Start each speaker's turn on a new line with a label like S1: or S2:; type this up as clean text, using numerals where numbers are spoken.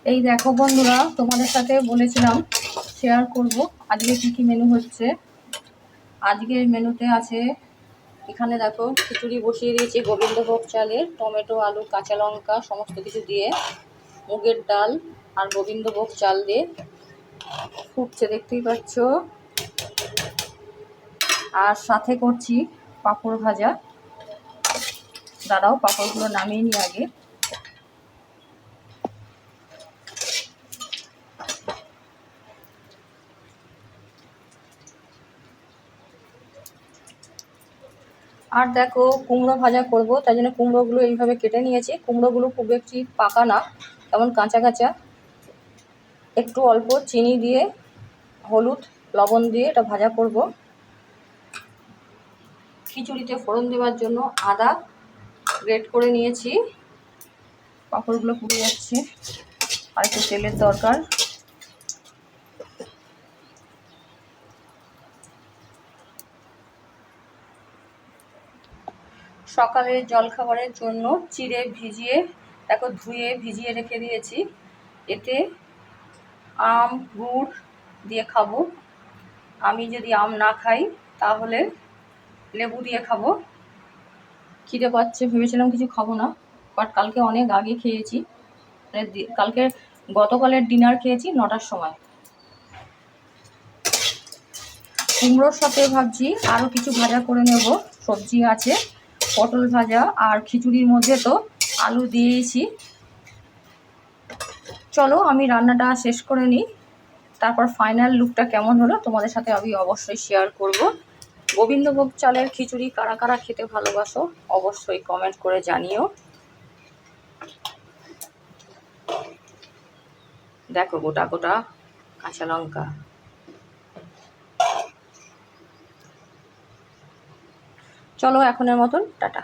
S1: এই দেখো বন্ধুরা, তোমাদের সাথে বলেছিলাম শেয়ার করব আজকে কি কি মেনু হচ্ছে। আজকের মেনুতে আছে, এখানে দেখো খিচুড়ি বসিয়ে দিয়েছি গোবিন্দভোগ চালের, টমেটো আলু কাঁচা লঙ্কা সমস্ত কিছু দিয়ে, মুগের ডাল আর গোবিন্দভোগ চাল দিয়ে ফুটছে, দেখতেই পাচ্ছ। আর সাথে করছি পাঁপড় ভাজা। দাঁড়াও, পাঁপড়গুলো নামিয়ে নিই আগে। আর দেখো কুমড়ো ভাজা করব, তাই জন্য কুমড়োগুলো এইভাবে কেটে নিয়েছি। কুমড়োগুলো খুব বেশি পাকা না, তেমন কাঁচা কাঁচা। একটু অল্প চিনি দিয়ে, হলুদ লবণ দিয়ে এটা ভাজা করব। খিচুড়িতে ফোড়ন দেওয়ার জন্য আদা গ্রেট করে নিয়েছি। পাঁপড়গুলো পুড়ে যাচ্ছে, আর একটু তেলের দরকার। সকালে জলখাবারের জন্য চিড়ে ভিজিয়ে, দেখো ধুয়ে ভিজিয়ে রেখে দিয়েছি। এতে আম গুড় দিয়ে খাবো। আমি যদি আম না খাই তাহলে লেবু দিয়ে খাবো। খিদে পাচ্ছে, ভেবেছিলাম কিছু খাবো না, বাট কালকে অনেক আগে খেয়েছি। কালকে গতকালের ডিনার খেয়েছি 9টার সময়। কুমড়োর সাথে ভাবছি আরও কিছু ভাজা করে নেব। সবজি আছে, পটল ভাজা, আর খিচুড়ির মধ্যে তো আলু দিয়েছি। চলো আমি রান্নাটা শেষ করে নিই, তারপর ফাইনাল লুকটা কেমন হলো তোমাদের সাথে আমি অবশ্যই শেয়ার করব। গোবিন্দভোগ চালের খিচুড়ি কারা কারা খেতে ভালোবাসো অবশ্যই কমেন্ট করে জানিও। দেখো গোটা গোটা কাঁচা লঙ্কা। চলো এখনের মতন টাটা।